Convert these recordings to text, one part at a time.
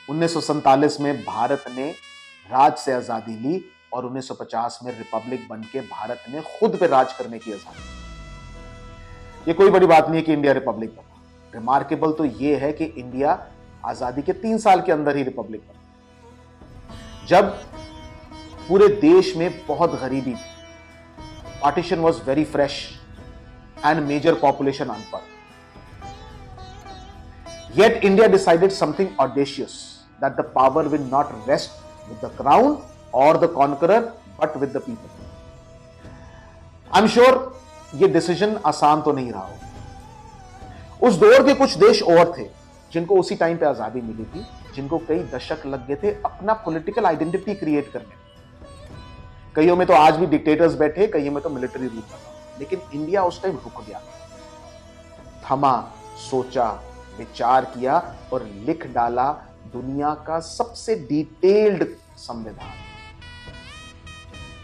1947 में भारत ने राज से आजादी ली और 1950 में रिपब्लिक बनके भारत ने खुद पे राज करने की आजादी। ये कोई बड़ी बात नहीं है कि इंडिया रिपब्लिक बना। रिमार्केबल तो ये है कि इंडिया आजादी के 3 साल के अंदर ही रिपब्लिक बना, जब पूरे देश में बहुत गरीबी थी, partition was very fresh and major population अनपढ़। Yet India decided something audacious, that the power will not rest with the crown or the conqueror, but with the people. I'm sure ये डिसीजन आसान तो नहीं रहा हो। उस दौर के कुछ देश और थे जिनको उसी टाइम पे आजादी मिली थी, जिनको कई दशक लग गए थे अपना पॉलिटिकल आइडेंटिटी क्रिएट करने में। कईयों में तो आज भी डिक्टेटर्स बैठे, कईयों में तो मिलिट्री रूल था, लेकिन इंडिया उस टाइम रुक गया, थमा, सोचा, विचार किया और लिख डाला दुनिया का सबसे डिटेल्ड संविधान।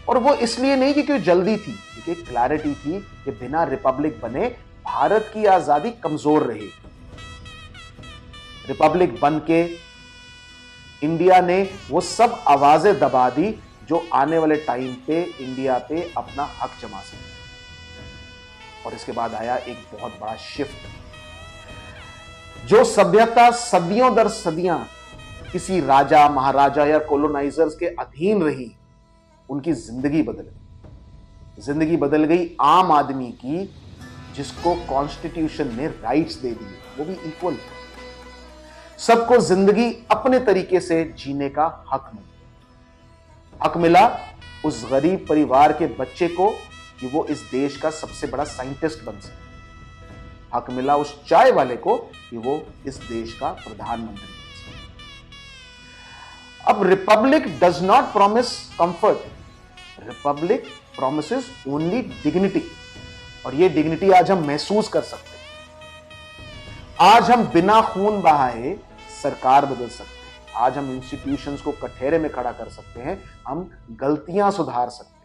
और वो इसलिए नहीं कि क्यों जल्दी थी, क्योंकि क्लैरिटी थी कि बिना रिपब्लिक बने भारत की आजादी कमजोर रही। रिपब्लिक बन के इंडिया ने वो सब आवाजें दबा दी जो आने वाले टाइम पे इंडिया पे अपना हक जमा सके। और इसके बाद आया एक बहुत बड़ा शिफ्ट। जो सभ्यता सदियों दर सदियां किसी राजा, महाराजा या कॉलोनाइजर्स के अधीन रही, उनकी जिंदगी बदल गई। जिंदगी बदल गई आम आदमी की, जिसको कॉन्स्टिट्यूशन ने राइट्स दे दिए, वो भी इक्वल। सबको जिंदगी अपने तरीके से जीने का हक मिला। हक मिला उस गरीब परिवार के बच्चे को कि वो इस देश का सबसे बड़ा साइंटिस्ट बन सके। हक मिला उस चाय वाले को कि वो इस देश का प्रधानमंत्री बन सके। अब Republic does not promise comfort, Republic promises only dignity. और ये डिग्निटी आज हम महसूस कर सकते हैं। आज हम बिना खून बहाए सरकार बदल सकते हैं। आज हम इंस्टीट्यूशंस को कठघरे में खड़ा कर सकते हैं। हम गलतियां सुधार सकते हैं।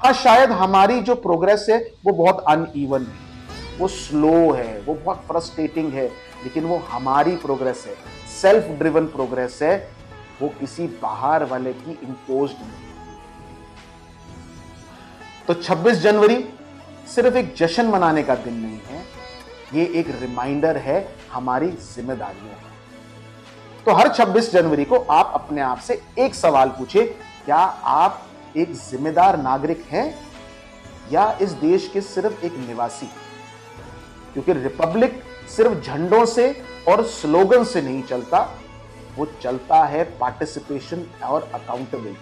हाँ, शायद हमारी जो प्रोग्रेस है वो बहुत अनइवन है, वो स्लो है, वो बहुत फ्रस्ट्रेटिंग है, लेकिन वो हमारी प्रोग्रेस है, सेल्फ ड्रिवन प्रोग्रेस है, वो किसी बाहर वाले की इंपोज्ड नहीं। तो 26 जनवरी सिर्फ एक जश्न मनाने का दिन नहीं है, ये एक रिमाइंडर है हमारी जिम्मेदारियों का। तो हर 26 जनवरी को आप अपने आप से एक सवाल पूछे, क्या आप एक जिम्मेदार नागरिक हैं या इस देश के सिर्फ एक निवासी? क्योंकि रिपब्लिक सिर्फ झंडों से और स्लोगन से नहीं चलता, वो चलता है पार्टिसिपेशन और अकाउंटेबिलिटी।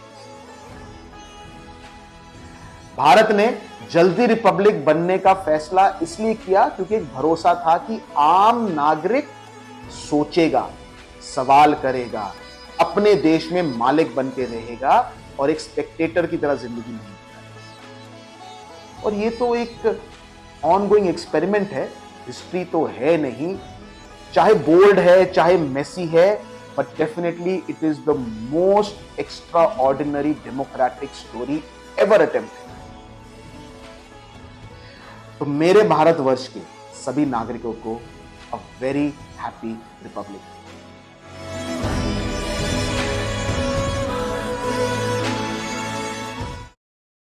भारत ने जल्दी रिपब्लिक बनने का फैसला इसलिए किया क्योंकि एक भरोसा था कि आम नागरिक सोचेगा, सवाल करेगा, अपने देश में मालिक बन के रहेगा और एक स्पेक्टेटर की तरह जिंदगी नहीं बिताएगा। और ये तो एक ऑनगोइंग एक्सपेरिमेंट है, हिस्ट्री तो है नहीं, चाहे बोल्ड है, चाहे मेसी है, but definitely it is the most extra ordinary democratic story ever attempted. तो मेरे भारतवर्ष के सभी नागरिकों को अ वेरी हैप्पी रिपब्लिक।